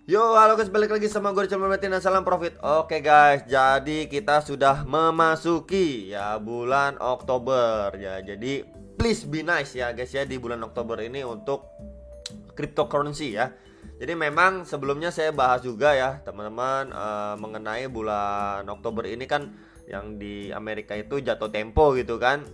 Yo, halo guys, balik lagi sama gue di channel Metin dan salam profit. Oke guys, jadi kita sudah memasuki ya bulan Oktober ya. Jadi please be nice ya guys ya di bulan Oktober ini untuk cryptocurrency ya. Jadi memang sebelumnya saya bahas juga ya teman-teman mengenai bulan Oktober ini kan yang di Amerika itu jatuh tempo gitu kan.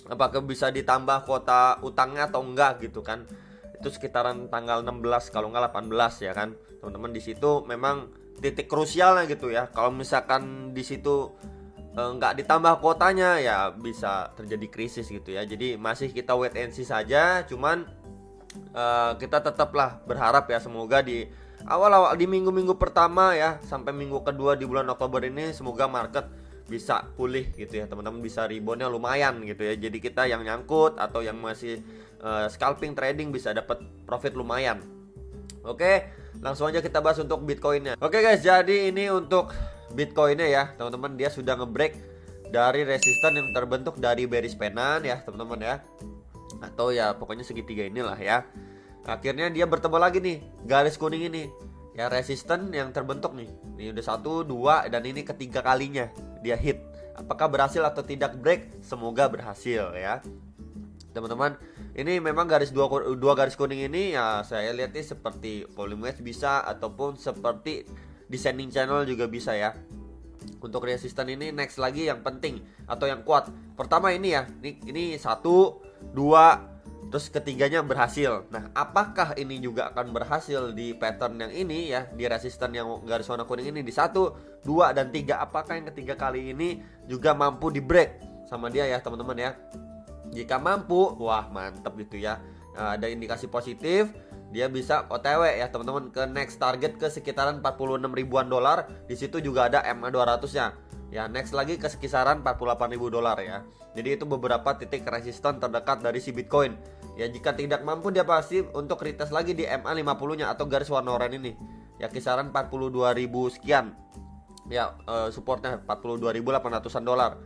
Apakah bisa ditambah kuota utangnya atau enggak gitu kan. Itu sekitaran tanggal 16 kalau enggak 18 ya kan. Teman-teman di situ memang titik krusialnya gitu ya. Kalau misalkan di situ nggak ditambah kuotanya ya bisa terjadi krisis gitu ya. Jadi masih kita wait and see saja. Cuman kita tetaplah berharap ya semoga di awal-awal di minggu-minggu pertama ya sampai minggu kedua di bulan Oktober ini semoga market bisa pulih gitu ya teman-teman, bisa reboundnya lumayan gitu ya. Jadi kita yang nyangkut atau yang masih scalping trading bisa dapat profit lumayan. Oke, langsung aja kita bahas untuk Bitcoinnya. Oke guys, jadi ini untuk Bitcoinnya ya teman-teman, dia sudah ngebreak dari resisten yang terbentuk dari bearish pennant ya teman-teman ya, atau ya pokoknya segitiga inilah ya. Akhirnya dia bertemu lagi nih garis kuning ini ya, resisten yang terbentuk nih. Ini udah 1, 2 dan ini ketiga kalinya dia hit. Apakah berhasil atau tidak break? Semoga berhasil ya teman-teman. Ini memang garis dua garis kuning ini ya saya lihat nih seperti volume wedge bisa ataupun seperti descending channel juga bisa ya. Untuk resisten ini next lagi yang penting atau yang kuat. Pertama ini ya, ini 1, 2, terus ketiganya berhasil. Nah, apakah ini juga akan berhasil di pattern yang ini ya, di resisten yang garis warna kuning ini di 1, 2 dan 3? Apakah yang ketiga kali ini juga mampu di break sama dia ya, teman-teman ya? Jika mampu, wah mantep gitu ya. Nah, ada indikasi positif, dia bisa OTW ya teman-teman ke next target ke sekitaran 46 ribuan dolar. Di situ juga ada MA 200-nya. Ya, next lagi ke kisaran 48 ribu dolar ya. Jadi itu beberapa titik resisten terdekat dari si Bitcoin. Ya, jika tidak mampu dia pasti untuk retest lagi di MA 50-nya atau garis warna oranye ini. Ya, kisaran 42 ribu sekian. Ya, supportnya 42.800-an dolar.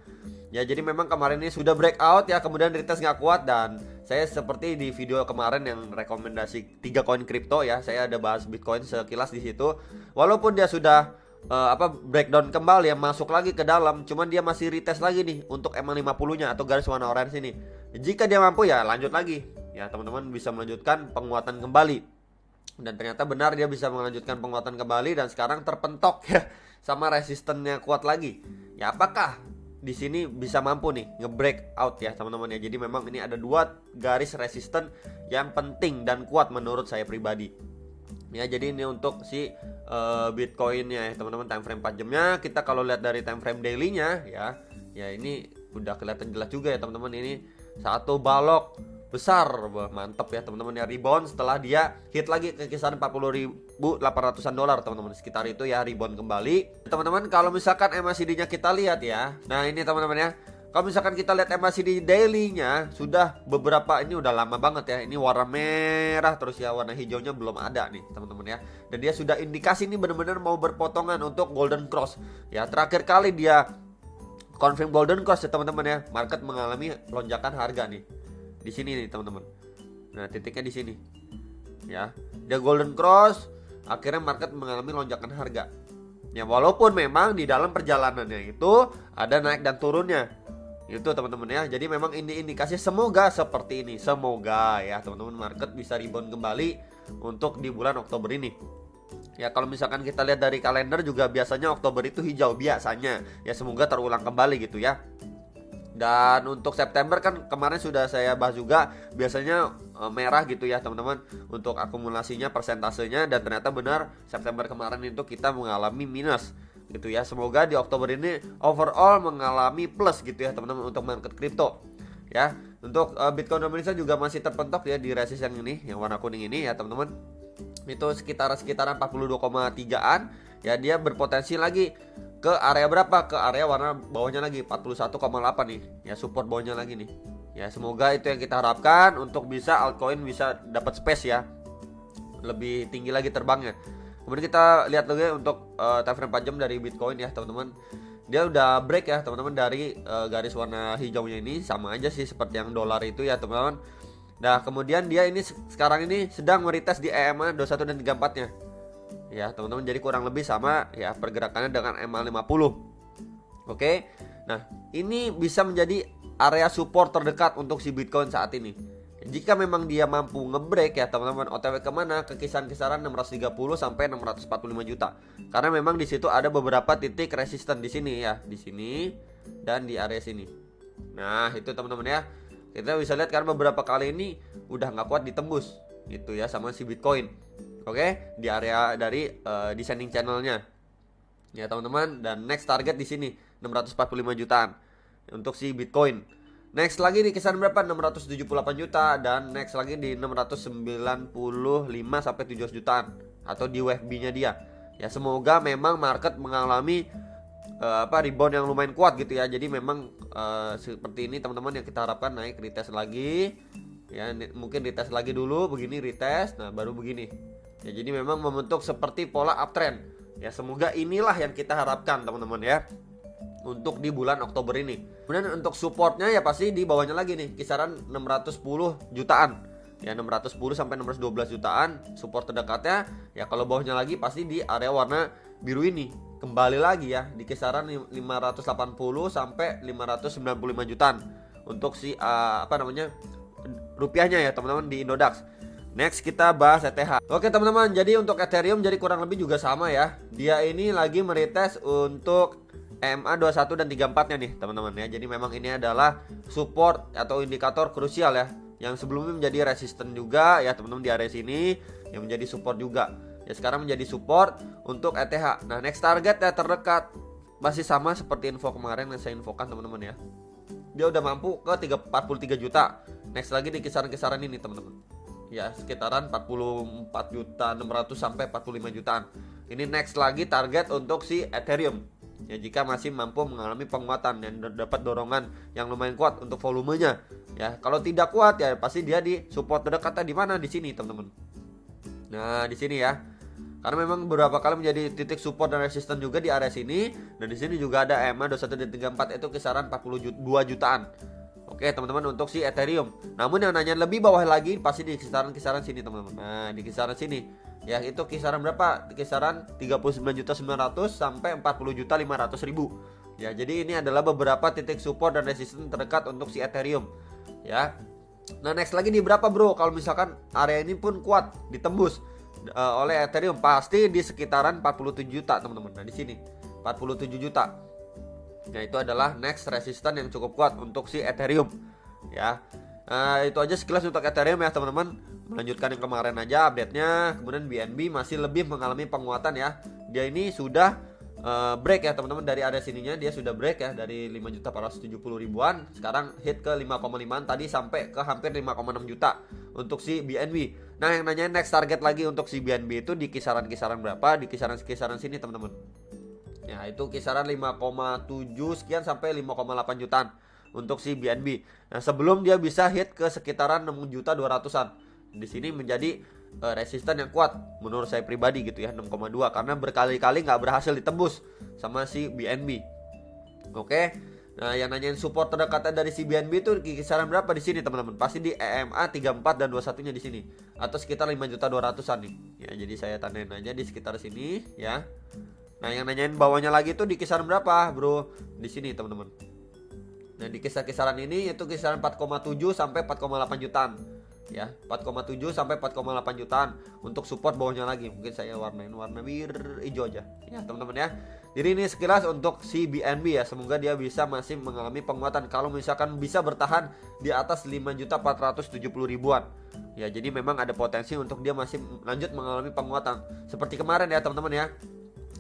Ya, jadi memang kemarin ini sudah breakout ya, kemudian retest nggak kuat. Dan saya seperti di video kemarin yang rekomendasi 3 koin kripto ya, saya ada bahas Bitcoin sekilas di situ. Walaupun dia sudah breakdown kembali ya, masuk lagi ke dalam, cuman dia masih retest lagi nih untuk MA50-nya atau garis warna orange ini. Jika dia mampu ya lanjut lagi. Ya, teman-teman bisa melanjutkan penguatan kembali. Dan ternyata benar dia bisa melanjutkan penguatan kembali dan sekarang terpentok ya sama resistennya kuat lagi. Ya, apakah di sini bisa mampu nih nge-break out ya teman-teman ya. Jadi memang ini ada 2 garis resisten yang penting dan kuat menurut saya pribadi. Ya, jadi ini untuk si Bitcoinnya ya teman-teman, time frame 4 jamnya. Kita kalau lihat dari time frame daily-nya ya, ya ini udah kelihatan jelas juga ya teman-teman, ini satu balok besar. Wah, mantep ya teman-teman ya, rebound setelah dia hit lagi ke kisaran 40.800-an dolar teman-teman, sekitar itu ya, rebound kembali teman-teman. Kalau misalkan MACD-nya kita lihat ya, nah ini teman-teman ya, kalau misalkan kita lihat MACD daily-nya sudah beberapa, ini udah lama banget ya, ini warna merah terus ya, warna hijaunya belum ada nih teman-teman ya. Dan dia sudah indikasi ini benar-benar mau berpotongan untuk golden cross ya. Terakhir kali dia confirm golden cross ya teman-teman ya, market mengalami lonjakan harga nih di sini nih teman-teman. Nah, titiknya di sini ya, dia golden cross, akhirnya market mengalami lonjakan harga ya. Walaupun memang di dalam perjalanannya itu ada naik dan turunnya itu teman-teman ya. Jadi memang ini indikasi semoga seperti ini, semoga ya teman-teman market bisa rebound kembali untuk di bulan Oktober ini. Ya, kalau misalkan kita lihat dari kalender juga biasanya Oktober itu hijau biasanya ya, semoga terulang kembali gitu ya. Dan untuk September kan kemarin sudah saya bahas juga, biasanya merah gitu ya teman-teman untuk akumulasinya, persentasenya. Dan ternyata benar September kemarin itu kita mengalami minus gitu ya. Semoga di Oktober ini overall mengalami plus gitu ya teman-teman untuk market kripto ya. Untuk Bitcoin Indonesia juga masih terpentok ya di resist yang ini, yang warna kuning ini ya teman-teman. Itu sekitaran 42,3an ya, dia berpotensi lagi ke area berapa? Ke area warna bawahnya lagi 41,8 nih. Ya, support bawahnya lagi nih. Ya, semoga itu yang kita harapkan untuk bisa altcoin bisa dapat space ya. Lebih tinggi lagi terbangnya. Kemudian kita lihat lagi untuk time frame 4 jam dari Bitcoin ya, teman-teman. Dia udah break ya, teman-teman, dari garis warna hijaunya ini, sama aja sih seperti yang dolar itu ya, teman-teman. Nah, kemudian dia ini sekarang ini sedang meretest di EMA 21 dan 34-nya. ya teman-teman. Jadi kurang lebih sama ya pergerakannya dengan MA50. Oke. Nah, ini bisa menjadi area support terdekat untuk si Bitcoin saat ini. Jika memang dia mampu ngebreak ya teman-teman, OTW kemana? Ke kisaran 630 sampai 645 juta. Karena memang di situ ada beberapa titik resisten di sini ya, di sini dan di area sini. Nah, itu teman-teman ya. Kita bisa lihat karena beberapa kali ini udah nggak kuat ditembus gitu ya sama si Bitcoin. Oke, di area dari descending channelnya. Ya teman-teman, dan next target di sini 645 jutaan untuk si Bitcoin. Next lagi di kisaran berapa? 678 juta dan next lagi di 695 sampai 700 jutaan atau di WFB-nya dia. Ya semoga memang market mengalami rebound yang lumayan kuat gitu ya. Jadi memang seperti ini teman-teman yang kita harapkan, naik retest lagi. Ya mungkin retest lagi dulu, begini retest, nah baru begini. Ya jadi memang membentuk seperti pola uptrend. Ya semoga inilah yang kita harapkan teman-teman ya untuk di bulan Oktober ini. Kemudian untuk supportnya ya pasti di bawahnya lagi nih, kisaran 610 jutaan. Ya 610 sampai 612 jutaan support terdekatnya. Ya kalau bawahnya lagi pasti di area warna biru ini. Kembali lagi ya di kisaran 580 sampai 595 jutaan untuk si rupiahnya ya teman-teman di Indodax. Next kita bahas ETH. Oke teman-teman, jadi untuk Ethereum jadi kurang lebih juga sama ya. Dia ini lagi meretest untuk EMA21 dan 34-nya nih teman-teman ya. Jadi memang ini adalah support atau indikator krusial ya, yang sebelumnya menjadi resisten juga ya teman-teman di area sini, yang menjadi support juga. Ya sekarang menjadi support untuk ETH. Nah next target ya terdekat masih sama seperti info kemarin yang saya infokan teman-teman ya. Dia udah mampu ke 43 juta. Next lagi di kisaran-kisaran ini teman-teman. Ya sekitaran 44 juta 600 sampai 45 jutaan. Ini next lagi target untuk si Ethereum. Ya jika masih mampu mengalami penguatan dan dapat dorongan yang lumayan kuat untuk volumenya. Ya kalau tidak kuat ya pasti dia di support terdekatnya di mana? Di sini teman-teman. Nah di sini ya. Karena memang beberapa kali menjadi titik support dan resisten juga di area sini. Dan di sini juga ada EMA 21.34 itu kisaran 42 jutaan. Oke teman-teman untuk si Ethereum. Namun yang nanya lebih bawah lagi pasti di kisaran-kisaran sini teman-teman. Nah di kisaran sini ya itu kisaran berapa? Kisaran 39.900 sampai 40.500.000. Ya jadi ini adalah beberapa titik support dan resisten terdekat untuk si Ethereum. Ya. Nah next lagi di berapa bro? Kalau misalkan area ini pun kuat ditembus oleh Ethereum pasti di sekitaran 47 juta teman-teman. Nah di sini 47 juta. Nah itu adalah next resisten yang cukup kuat untuk si Ethereum ya. Itu aja sekilas untuk Ethereum ya teman-teman. Melanjutkan yang kemarin aja update-nya. Kemudian BNB masih lebih mengalami penguatan ya. Dia ini sudah break ya teman-teman, dari area sininya dia sudah break ya dari 5.470.000-an. Sekarang hit ke 5,5 tadi sampai ke hampir 5,6 juta untuk si BNB. Nah yang nanya next target lagi untuk si BNB itu di kisaran-kisaran berapa? Di kisaran-kisaran sini teman-teman. Ya itu kisaran 5,7 sekian sampai 5,8 jutaan untuk si BNB. Nah sebelum dia bisa hit ke sekitaran 6.200.000-an. Di sini menjadi resisten yang kuat menurut saya pribadi gitu ya, 6,2 karena berkali-kali nggak berhasil ditembus sama si BNB. Oke. Nah yang nanyain support terdekatnya dari si BNB itu kisaran berapa di sini teman-teman? Pasti di EMA 34 dan 21-nya di sini atau sekitar 5.200.000-an nih. Ya jadi saya tandain aja di sekitar sini ya. Nah yang nanyain bawahnya lagi itu di kisaran berapa bro? Di sini teman-teman. Nah di kisaran ini itu kisaran 4,7 sampai 4,8 jutaan. Ya 4,7 sampai 4,8 jutaan untuk support bawahnya lagi. Mungkin saya warnain warna biru hijau aja ya teman-teman ya. Jadi ini sekilas untuk si BNB ya. Semoga dia bisa masih mengalami penguatan. Kalau misalkan bisa bertahan di atas 5.470.000-an. Ya jadi memang ada potensi untuk dia masih lanjut mengalami penguatan seperti kemarin ya teman-teman ya.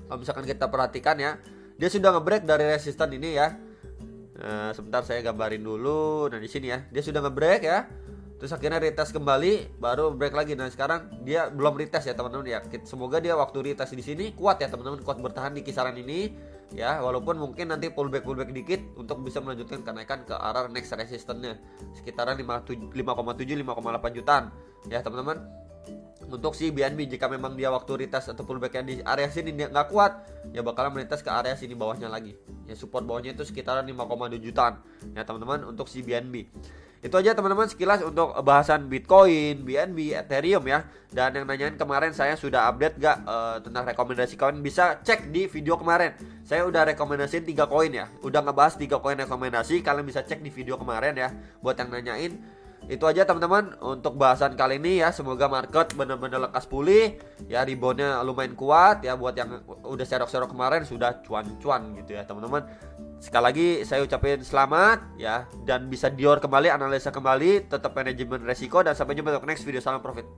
Kalau misalkan kita perhatikan ya, dia sudah ngebreak dari resisten ini ya. Sebentar saya gambarin dulu. Nah di sini ya, dia sudah ngebreak ya. Terus akhirnya retest kembali, baru break lagi. Nah sekarang dia belum retest ya teman-teman ya. Semoga dia waktu retest di sini kuat ya teman-teman, kuat bertahan di kisaran ini ya. Walaupun mungkin nanti pullback dikit untuk bisa melanjutkan kenaikan ke arah next resistennya sekitaran 5,7 5,8 jutaan ya teman-teman. Untuk si BNB, jika memang dia waktu retest atau pullbacknya di area sini dia nggak kuat, ya bakalan melintas ke area sini bawahnya lagi. Ya support bawahnya itu sekitaran 5,2 jutaan ya teman-teman untuk si BNB. Itu aja teman-teman sekilas untuk bahasan Bitcoin, BNB, Ethereum ya. Dan yang nanyain kemarin saya sudah update gak tentang rekomendasi koin, bisa cek di video kemarin. Saya udah rekomendasiin 3 koin ya. Udah ngebahas 3 koin rekomendasi, kalian bisa cek di video kemarin ya. Buat yang nanyain. Itu aja teman-teman untuk bahasan kali ini ya. Semoga market benar-benar lekas pulih ya, reboundnya lumayan kuat ya. Buat yang udah serok-serok kemarin sudah cuan-cuan gitu ya teman-teman. Sekali lagi saya ucapin selamat ya, dan bisa dior kembali, analisa kembali, tetap manajemen resiko, dan sampai jumpa untuk next video. Salam profit.